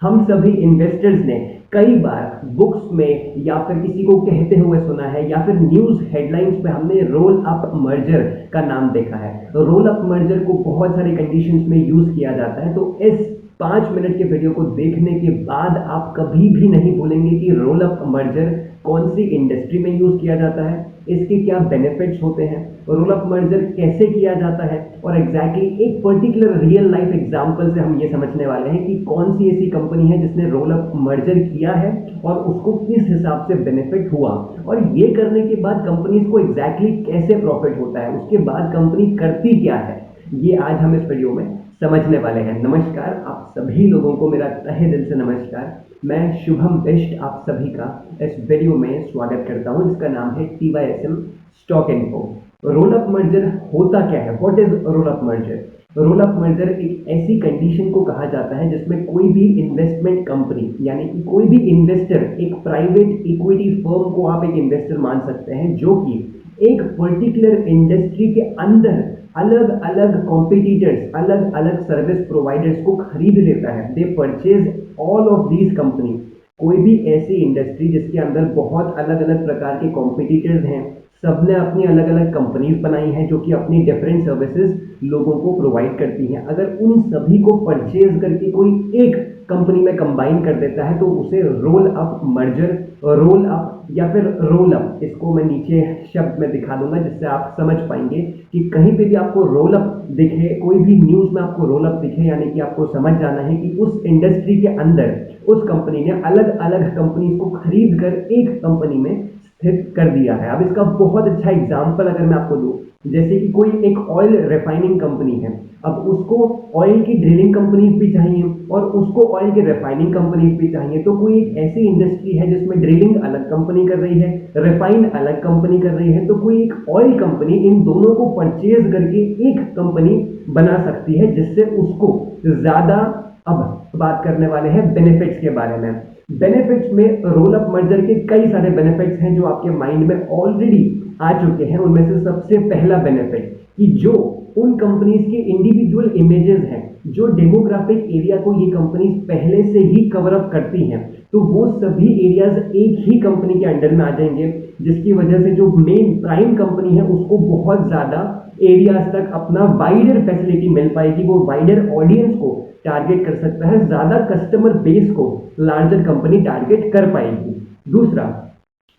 हम सभी इन्वेस्टर्स ने कई बार बुक्स में या फिर किसी को कहते हुए सुना है या फिर न्यूज़ हेडलाइंस पे हमने रोल अप मर्जर का नाम देखा है। रोल अप मर्जर को बहुत सारे कंडीशंस में यूज़ किया जाता है। तो इस 5 मिनट के वीडियो को देखने के बाद आप कभी भी नहीं भूलेंगे कि रोल अप मर्जर कौन सी इंडस्ट्री में यूज़ किया जाता है, इसके क्या बेनिफिट्स होते हैं, रोल अप मर्जर कैसे किया जाता है और एग्जैक्टली एक पर्टिकुलर रियल लाइफ एग्जांपल से हम ये समझने वाले हैं कि कौन सी ऐसी कंपनी है जिसने रोल अप मर्जर किया है और उसको किस हिसाब से बेनिफिट हुआ और ये करने के बाद कंपनीज को एग्जैक्टली कैसे प्रॉफिट होता है, उसके बाद कंपनी करती क्या है, ये आज हम इस वीडियो में समझने वाले हैं। नमस्कार, आप सभी लोगों को मेरा तहे दिल से नमस्कार। मैं शुभम बिष्ट आप सभी का इस वीडियो में स्वागत करता हूं जिसका नाम है TYSM stock info. Roll up merger होता क्या है? What is roll up merger? Roll up merger एक ऐसी कंडीशन को कहा जाता है जिसमें कोई भी इन्वेस्टमेंट कंपनी यानी कि कोई भी इन्वेस्टर, एक प्राइवेट इक्विटी फर्म को आप एक इन्वेस्टर मान सकते हैं जो कि एक पर्टिकुलर इंडस्ट्री के अंदर अलग अलग कॉम्पिटिटर्स, अलग अलग सर्विस प्रोवाइडर्स को खरीद लेता है। दे purchase all of these company. कोई भी ऐसी इंडस्ट्री जिसके अंदर बहुत अलग अलग प्रकार के कॉम्पिटिटर्स हैं, सबने अपनी अलग अलग कंपनीज बनाई हैं जो कि अपनी डिफरेंट सर्विसेज लोगों को प्रोवाइड करती हैं। अगर उन सभी को परचेज करके कोई एक कंपनी में कंबाइन कर देता है तो उसे roll up merger, roll up या फिर रोल अप, इसको मैं नीचे शब्द में दिखा दूंगा जिससे आप समझ पाएंगे कि कहीं पे भी आपको रोल अप दिखे, कोई भी न्यूज में आपको रोल अप दिखे, यानी कि आपको समझ जाना है कि उस इंडस्ट्री के अंदर उस कंपनी ने अलग अलग कंपनीज को खरीद कर एक कंपनी में स्थित कर दिया है। अब इसका बहुत अच्छा एग्जाम्पल अगर मैं आपको दूं, जैसे कि कोई एक ऑयल रिफाइनिंग कंपनी है, अब उसको ऑयल की ड्रिलिंग कंपनीज भी चाहिए और उसको ऑयल की रिफाइनिंग कंपनीज भी चाहिए। तो कोई एक ऐसी इंडस्ट्री है जिसमें ड्रिलिंग अलग कंपनी कर रही है, रिफाइन अलग कंपनी कर रही है, तो कोई एक ऑयल कंपनी इन दोनों को परचेज करके एक कंपनी बना सकती है जिससे उसको ज्यादा। अब बात करने वाले हैं बेनिफिट्स के बारे में। बेनिफिट्स में रोल अप मर्जर के कई सारे बेनिफिट्स हैं जो आपके माइंड में ऑलरेडी आ चुके हैं। उनमें से सबसे पहला बेनिफिट कि जो उन कंपनीज के इंडिविजुअल इमेजेस हैं, जो डेमोग्राफिक एरिया को ये कंपनीज पहले से ही कवर अप करती हैं, तो वो सभी एरियाज एक ही कंपनी के अंडर में आ जाएंगे, जिसकी वजह से जो मेन प्राइम कंपनी है उसको बहुत ज्यादा एरियाज तक अपना वाइडर फैसिलिटी मिल पाएगी। वो वाइडर ऑडियंस को टारगेट कर सकता है, ज्यादा कस्टमर बेस को लार्जर कंपनी टारगेट कर पाएगी। दूसरा,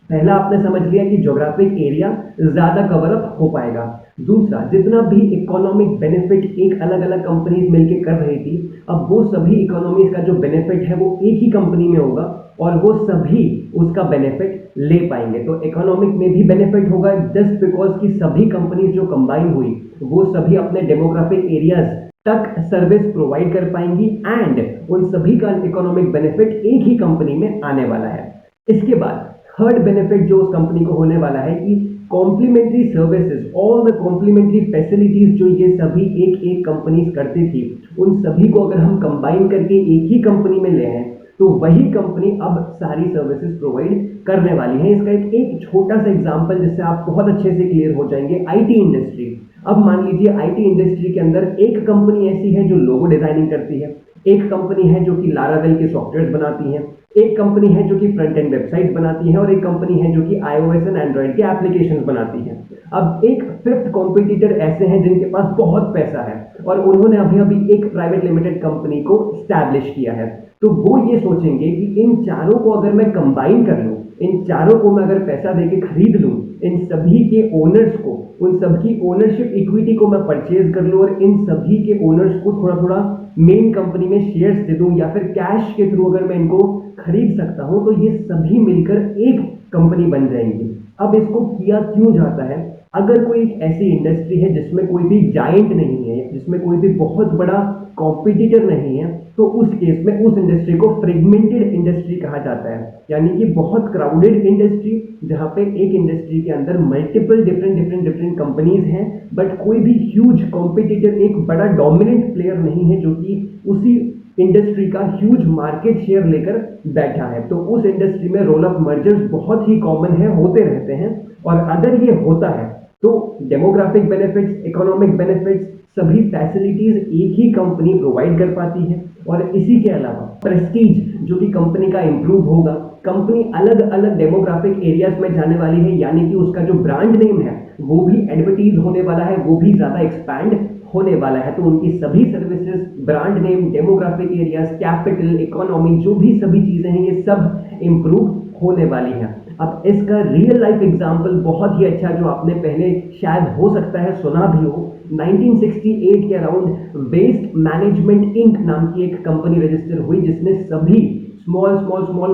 पहला आपने समझ लिया कि ज्योग्राफिक एरिया ज्यादा कवर अप हो पाएगा। दूसरा, जितना भी इकोनॉमिक बेनिफिट एक अलग अलग कंपनीज मिलकर कर रही थी, अब वो सभी इकोनॉमीज का जो बेनिफिट है वो एक ही कंपनी में होगा और वो सभी उसका बेनिफिट ले पाएंगे। तो इकोनॉमिक में भी बेनिफिट होगा जस्ट बिकॉज की सभी कंपनीज जो कंबाइन हुई वो सभी अपने डेमोग्राफिक एरियाज तक सर्विस प्रोवाइड कर पाएंगी एंड उन सभी का इकोनॉमिक बेनिफिट एक ही कंपनी में आने वाला है। इसके बाद थर्ड बेनिफिट जो उस कंपनी को होने वाला है कि complimentary services, all the complimentary facilities जो ये सभी एक एक कंपनीज करती थी, उन सभी को अगर हम कंबाइन करके एक ही कंपनी में ले आए तो वही कंपनी अब सारी सर्विसेज प्रोवाइड करने वाली है। इसका एक छोटा सा एग्जांपल जिससे आप बहुत अच्छे से क्लियर हो जाएंगे, आईटी इंडस्ट्री। अब मान लीजिए आईटी इंडस्ट्री के अंदर एक कंपनी ऐसी है जो लोगो डिजाइनिंग करती है, एक कंपनी है जो कि लारावेल के सॉफ्टवेयर बनाती है, एक कंपनी है जो कि फ्रंट एंड वेबसाइट बनाती है और एक कंपनी है जो कि iOS एंड एंड्रॉइड के एप्लीकेशंस बनाती है। अब एक फिफ्थ कॉम्पिटिटर ऐसे हैं जिनके पास बहुत पैसा है और उन्होंने अभी अभी एक प्राइवेट लिमिटेड कंपनी को स्टैब्लिश किया है। तो वो ये सोचेंगे कि इन चारों को अगर मैं कंबाइन कर लूं, इन चारों को मैं अगर पैसा देके खरीद लूं, इन सभी के ओनर्स को, उन सबकी ओनरशिप इक्विटी को मैं परचेज कर लूं और इन सभी के ओनर्स को थोड़ा थोड़ा मेन कंपनी में शेयर्स दे दूं या फिर कैश के थ्रू अगर मैं इनको खरीद सकता हूं, तो ये सभी मिलकर एक कंपनी बन जाएंगी। अब इसको किया क्यों जाता है? अगर कोई एक ऐसी इंडस्ट्री है जिसमें कोई भी जायंट नहीं है, जिसमें कोई भी बहुत बड़ा कॉम्पिटिटर नहीं है, तो उस केस में उस इंडस्ट्री को फ्रेगमेंटेड इंडस्ट्री कहा जाता है, यानी कि बहुत क्राउडेड इंडस्ट्री जहां पे एक इंडस्ट्री के अंदर मल्टीपल डिफरेंट कंपनीज हैं बट कोई भी ह्यूज कॉम्पिटिटर, एक बड़ा डोमिनेंट प्लेयर नहीं है जो कि उसी इंडस्ट्री का ह्यूज मार्केट शेयर लेकर बैठा है। तो उस इंडस्ट्री में रोल अप मर्जर्स बहुत ही कॉमन है, होते रहते हैं। और अगर ये होता है तो डेमोग्राफिक बेनिफिट्स, इकोनॉमिक बेनिफिट्स, सभी फैसिलिटीज एक ही कंपनी प्रोवाइड कर पाती है और इसी के अलावा प्रेस्टीज जो कि कंपनी का इंप्रूव होगा, कंपनी अलग अलग डेमोग्राफिक एरियाज में जाने वाली है, यानी कि उसका जो ब्रांड नेम है वो भी एडवर्टीज होने वाला है, वो भी ज्यादा एक्सपैंड होने वाला है। तो उनकी सभी services, brand name, demographic areas, capital, economy, जो भी सभी चीजें हैं ये सब इंप्रूव होने वाली हैं। अब इसका रियल लाइफ एग्जांपल बहुत ही अच्छा, जो आपने पहले शायद हो सकता है सुना भी हो, 1968 के अराउंड वेस्ट मैनेजमेंट इंक नाम की एक कंपनी रजिस्टर हुई, जिसने सभी small small small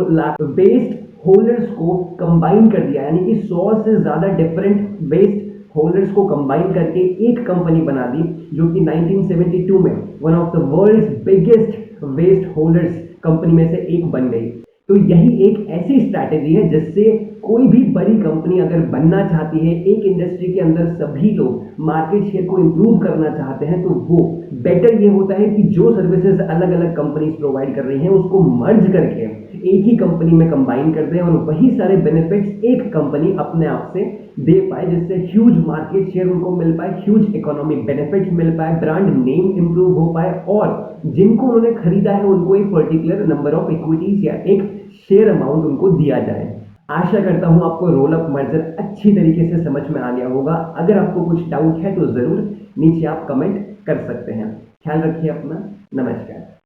waste holders को कंबाइन कर दिया, यानी कि 100 से ज्यादा डिफरेंट वेस्ट होल्डर्स को कंबाइन करके एक कंपनी बना दी, जो कि 1972 में one of the world's biggest waste holders company में से एक बन गई। तो यही एक ऐसी स्ट्रैटेजी है जिससे कोई भी बड़ी कंपनी अगर बनना चाहती है, एक इंडस्ट्री के अंदर सभी लोग मार्केट शेयर को इंप्रूव करना चाहते हैं, तो वो बेटर ये होता है कि जो सर्विसेज अलग अलग कंपनीज प्रोवाइड कर रही हैं उसको मर्ज करके एक ही कंपनी में कंबाइन कर दें और वही सारे बेनिफिट्स एक कंपनी अपने आप से दे पाए, जिससे ह्यूज मार्केट शेयर उनको मिल पाए, ह्यूज इकोनॉमिक बेनिफिट्स मिल पाए, ब्रांड नेम इंप्रूव हो पाए और जिनको उन्होंने खरीदा है उनको एक पर्टिकुलर नंबर ऑफ इक्विटीज या एक शेयर अमाउंट उनको दिया जाए। आशा करता हूं आपको रोल अप मर्जर अच्छी तरीके से समझ में आ गया होगा। अगर आपको कुछ डाउट है तो जरूर नीचे आप कमेंट कर सकते हैं। ख्याल रखिए अपना। नमस्कार।